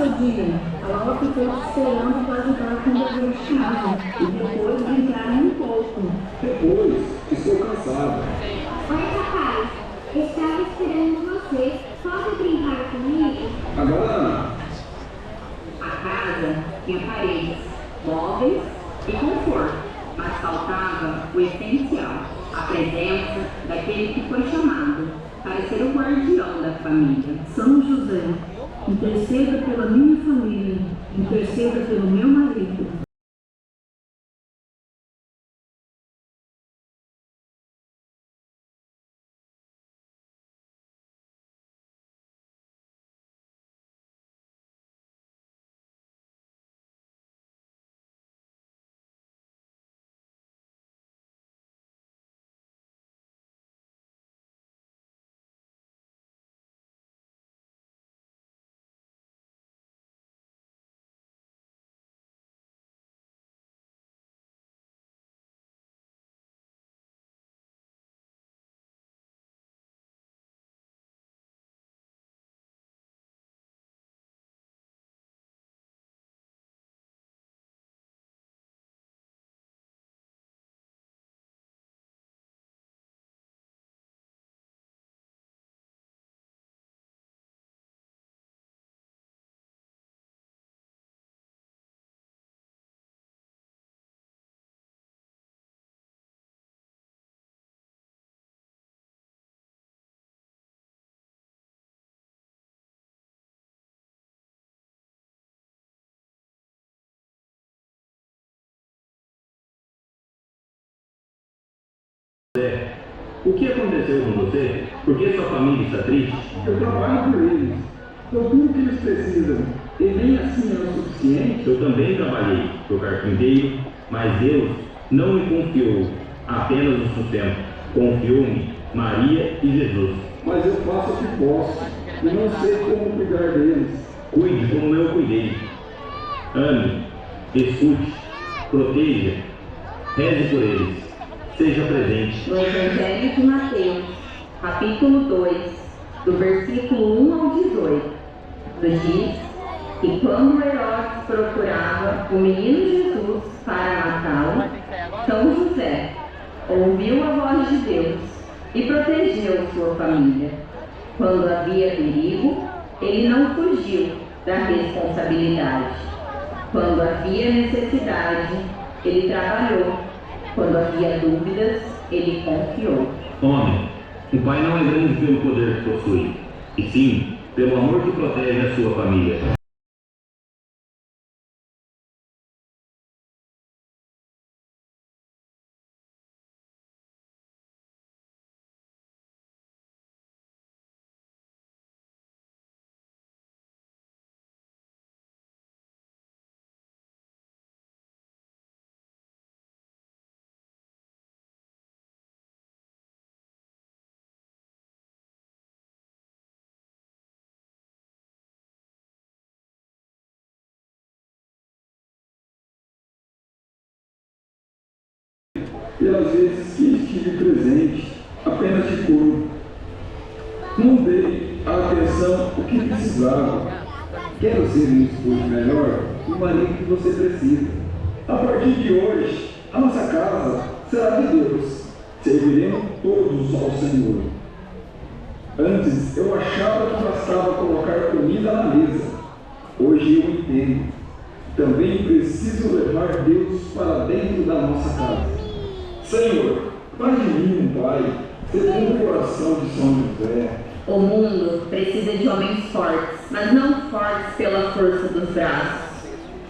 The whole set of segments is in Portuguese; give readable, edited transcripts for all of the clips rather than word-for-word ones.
dia. Ela ficou esperando para ajudar com o dever de casa e depois brincaram um pouco. Depois, estou cansado. Oi, rapaz. Estava esperando você. Pode brincar comigo? Agora não. A casa tinha paredes, móveis e conforto, mas faltava o essencial, a presença daquele que foi chamado para ser o guardião da família. São José, interceda pela minha família, interceda pelo meu marido. O que aconteceu com você? Por que sua família está triste? Eu trabalho por eles. Dou tudo que eles precisam. E nem assim é o suficiente. Eu também trabalhei, sou carpinteiro, mas Deus não me confiou apenas o sustento. Confiou-me Maria e Jesus. Mas eu faço o que posso. E não sei como cuidar deles. Cuide como eu cuidei. Ame, escute, proteja, reze por eles. Seja presente. No Evangelho de Mateus, capítulo 2, do versículo 1 ao 18, nos diz que quando Herodes procurava o menino Jesus para matá-lo, São José ouviu a voz de Deus e protegeu sua família. Quando havia perigo, ele não fugiu da responsabilidade. Quando havia necessidade, ele trabalhou. Quando havia dúvidas, ele confiou. Homem, o Pai não é grande pelo poder que possui, e sim pelo amor que protege a sua família. Pelas vezes que estive presente, apenas de corpo. Não dei a atenção o que precisava. Quero ser um esposo melhor e o marido que você precisa. A partir de hoje, a nossa casa será de Deus. Serviremos todos ao Senhor. Antes eu achava que bastava colocar comida na mesa. Hoje eu entendo. Também preciso levar Deus para dentro da nossa casa. Senhor, faz de mim um pai, segundo o coração de São José. O mundo precisa de homens fortes, mas não fortes pela força dos braços.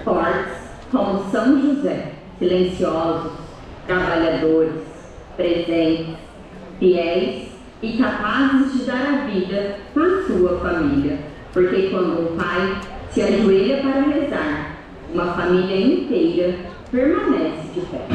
Fortes como São José, silenciosos, trabalhadores, presentes, fiéis e capazes de dar a vida por sua família. Porque quando um pai se ajoelha para rezar, uma família inteira permanece de pé.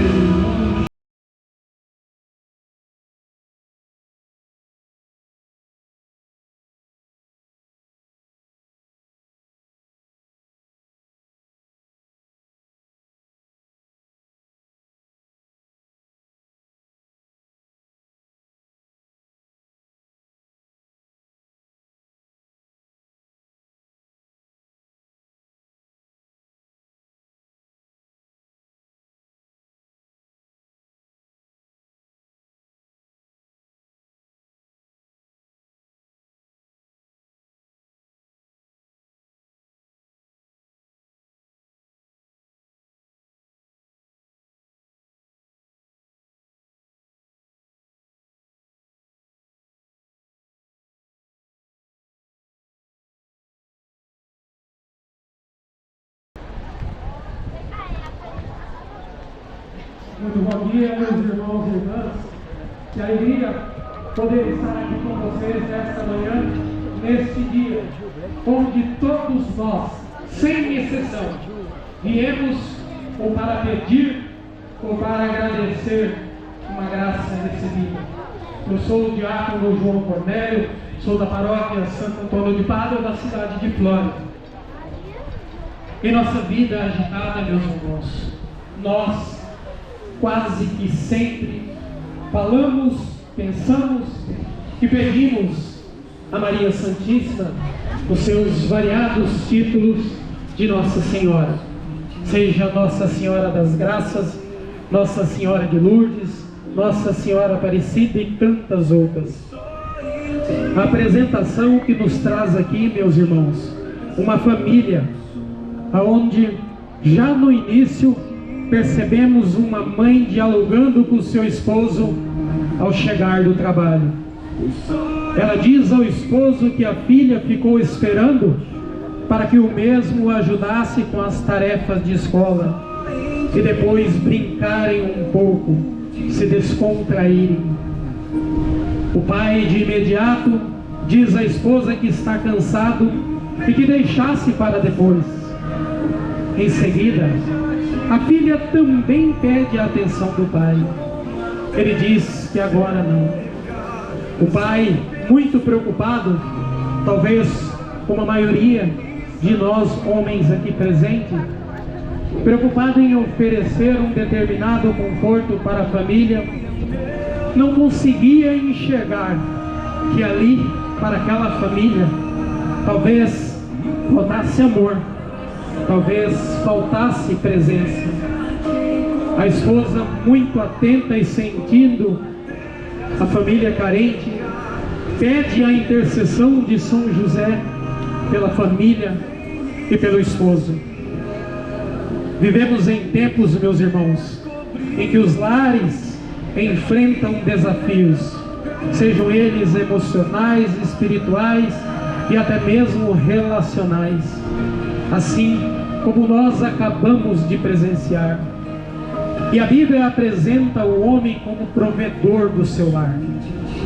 Muito bom dia, meus irmãos e irmãs. Que alegria poder estar aqui com vocês nesta manhã, neste dia, onde todos nós, sem exceção, viemos ou para pedir ou para agradecer uma graça recebida. Eu sou o diácono João Cornélio, sou da paróquia Santo Antônio de Pádua, da cidade de Flórida. Em nossa vida agitada, meus irmãos, nós quase que sempre falamos, pensamos e pedimos a Maria Santíssima os seus variados títulos de Nossa Senhora. Seja Nossa Senhora das Graças, Nossa Senhora de Lourdes, Nossa Senhora Aparecida e tantas outras. A apresentação que nos traz aqui, meus irmãos, uma família onde já no início percebemos uma mãe dialogando com seu esposo ao chegar do trabalho. Ela diz ao esposo que a filha ficou esperando para que o mesmo ajudasse com as tarefas de escola e depois brincarem um pouco, se descontraírem. O pai de imediato diz à esposa que está cansado e que deixasse para depois. Em seguida, a filha também pede a atenção do pai. Ele diz que agora não. O pai, muito preocupado, talvez como a maioria de nós homens aqui presentes, preocupado em oferecer um determinado conforto para a família, não conseguia enxergar que ali, para aquela família, talvez faltasse amor, talvez faltasse presença. A esposa, muito atenta e sentindo a família carente, pede a intercessão de São José pela família e pelo esposo. Vivemos em tempos, meus irmãos, em que os lares enfrentam desafios, sejam eles emocionais, espirituais e até mesmo relacionais, assim como nós acabamos de presenciar. E a Bíblia apresenta o homem como provedor do seu lar,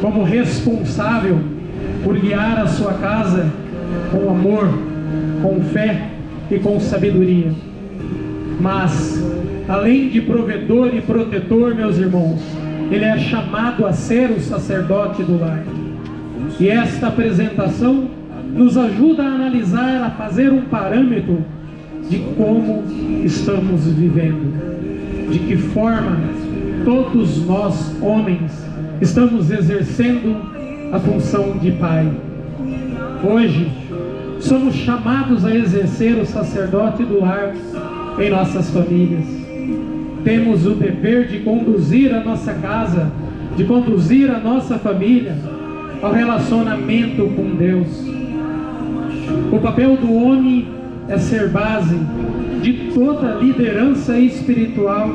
como responsável por guiar a sua casa com amor, com fé e com sabedoria. Mas, além de provedor e protetor, meus irmãos, ele é chamado a ser o sacerdote do lar. E esta apresentação nos ajuda a analisar, a fazer um parâmetro de como estamos vivendo, de que forma todos nós, homens, estamos exercendo a função de pai. Hoje, somos chamados a exercer o sacerdote do lar em nossas famílias. Temos o dever de conduzir a nossa casa, de conduzir a nossa família ao relacionamento com Deus. O papel do homem é ser base de toda liderança espiritual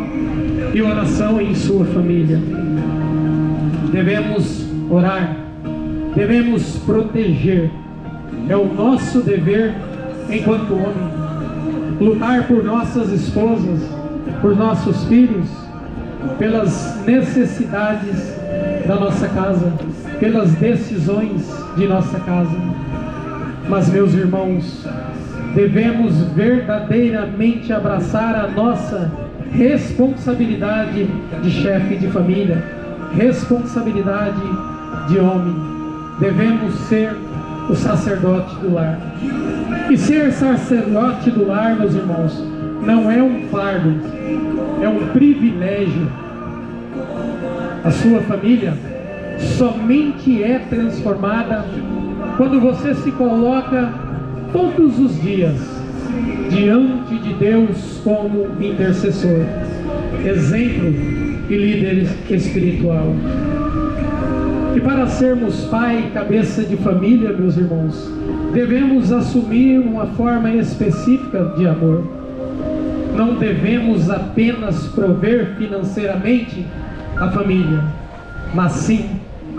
e oração em sua família. Devemos orar, devemos proteger. É o nosso dever enquanto homem. Lutar por nossas esposas, por nossos filhos, pelas necessidades da nossa casa, pelas decisões de nossa casa. Mas, meus irmãos, devemos verdadeiramente abraçar a nossa responsabilidade de chefe de família, responsabilidade de homem. Devemos ser o sacerdote do lar. E ser sacerdote do lar, meus irmãos, não é um fardo, é um privilégio. A sua família somente é transformada quando você se coloca todos os dias diante de Deus como intercessor, exemplo e líder espiritual. E para sermos pai e cabeça de família, meus irmãos, devemos assumir uma forma específica de amor. Não devemos apenas prover financeiramente a família, mas sim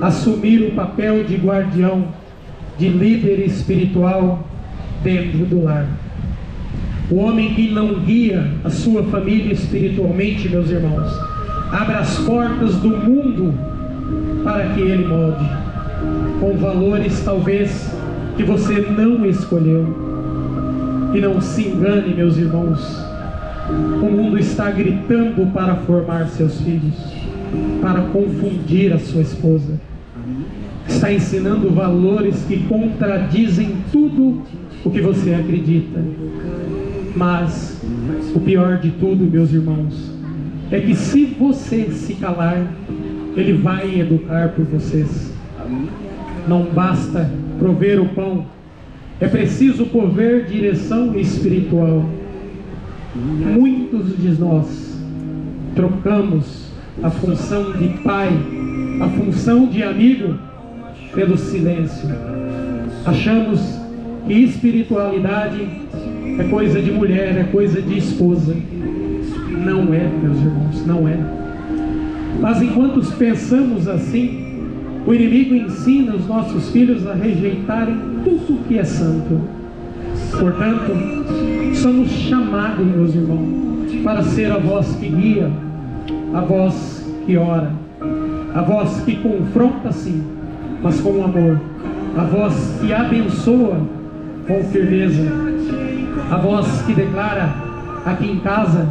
assumir o papel de guardião, de líder espiritual dentro do lar. O homem que não guia a sua família espiritualmente, meus irmãos, Abra as portas do mundo para que Ele molde, com valores talvez que você não escolheu. E não se engane, meus irmãos, o mundo está gritando para formar seus filhos, para confundir a sua esposa. Está ensinando valores que contradizem tudo o que você acredita. Mas o pior de tudo, meus irmãos, é que se você se calar, Ele vai educar por vocês. Não basta prover o pão, é preciso prover direção espiritual. Muitos de nós trocamos a função de pai, a função de amigo, pelo silêncio. Achamos que espiritualidade é coisa de mulher, é coisa de esposa. Não é, meus irmãos, não é. Mas enquanto pensamos assim, o inimigo ensina os nossos filhos a rejeitarem tudo que é santo. Portanto, somos chamados, meus irmãos, para ser a voz que guia, a voz que ora, a voz que confronta sim, mas com amor, a voz que abençoa com firmeza, a voz que declara: aqui em casa,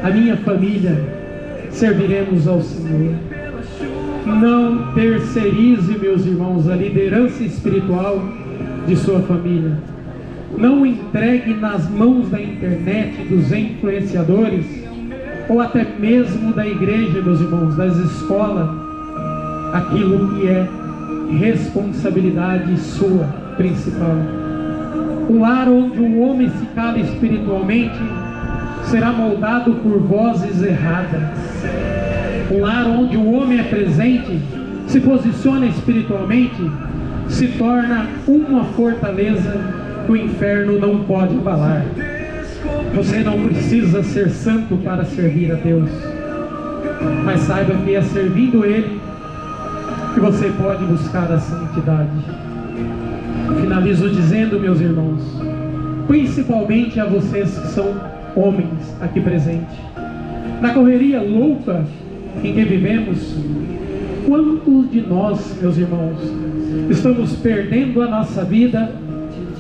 a minha família, serviremos ao Senhor. Não terceirize, meus irmãos, a liderança espiritual de sua família. Não entregue nas mãos da internet, dos influenciadores, ou até mesmo da igreja, meus irmãos, das escolas, aquilo que é responsabilidade sua principal. Um lar onde o homem se cala espiritualmente será moldado por vozes erradas. Um lar onde o homem é presente, se posiciona espiritualmente, se torna uma fortaleza que o inferno não pode abalar. Você não precisa ser santo para servir a Deus, mas saiba que é servindo Ele que você pode buscar a santidade. Finalizo dizendo, meus irmãos, principalmente a vocês que são homens aqui presentes, na correria louca em que vivemos, quantos de nós, meus irmãos, estamos perdendo a nossa vida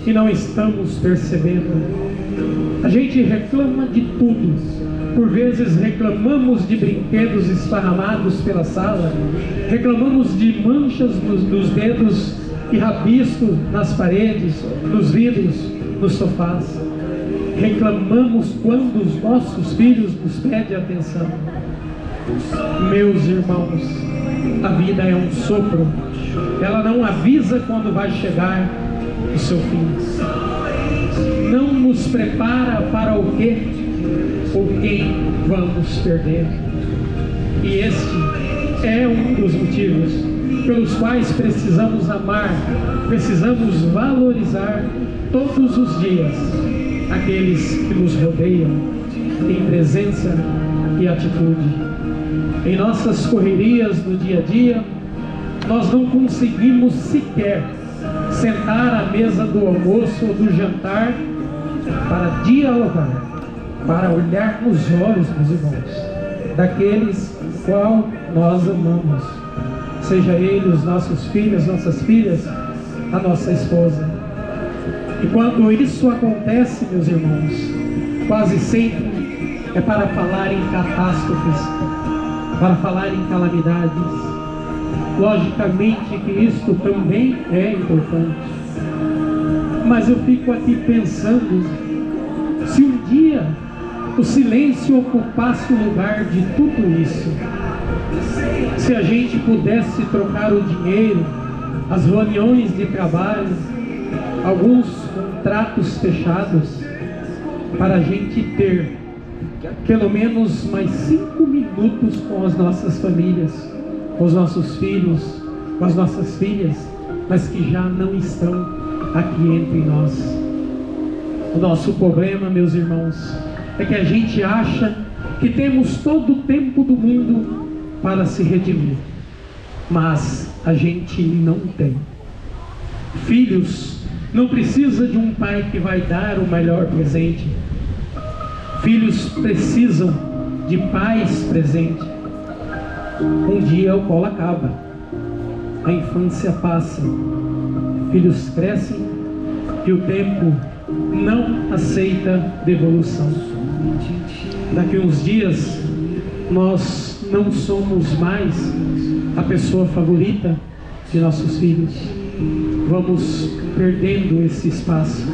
e não estamos percebendo? A gente reclama de tudo. Por vezes reclamamos de brinquedos esparramados pela sala, reclamamos de manchas nos dedos e rabisco nas paredes, nos vidros, nos sofás. Reclamamos quando os nossos filhos nos pedem atenção. Meus irmãos, a vida é um sopro. Ela não avisa quando vai chegar o seu fim. Não nos prepara para o que ou quem vamos perder. E este é um dos motivos pelos quais precisamos amar, precisamos valorizar todos os dias aqueles que nos rodeiam em presença e atitude. Em nossas correrias do dia a dia, nós não conseguimos sequer sentar à mesa do almoço ou do jantar para dialogar, para olhar nos olhos, meus irmãos, daqueles qual nós amamos, seja ele os nossos filhos, nossas filhas, a nossa esposa. E quando isso acontece, meus irmãos, quase sempre é para falar em catástrofes, para falar em calamidades. Logicamente que isto também é importante, mas eu fico aqui pensando, se um dia o silêncio ocupasse o lugar de tudo isso, se a gente pudesse trocar o dinheiro, as reuniões de trabalho, alguns contratos fechados, para a gente ter pelo menos mais 5 minutos com as nossas famílias, com os nossos filhos, com as nossas filhas, mas que já não estão aqui entre nós. O nosso problema, meus irmãos, é que a gente acha que temos todo o tempo do mundo para se redimir, mas a gente não tem. Filhos não precisa de um pai que vai dar o melhor presente. Filhos precisam de pais presentes, Um dia o colo acaba, a infância passa, filhos crescem e o tempo não aceita devolução. Daqui uns dias nós não somos mais a pessoa favorita de nossos filhos. Vamos perdendo esse espaço.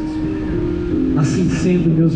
Assim sendo, meus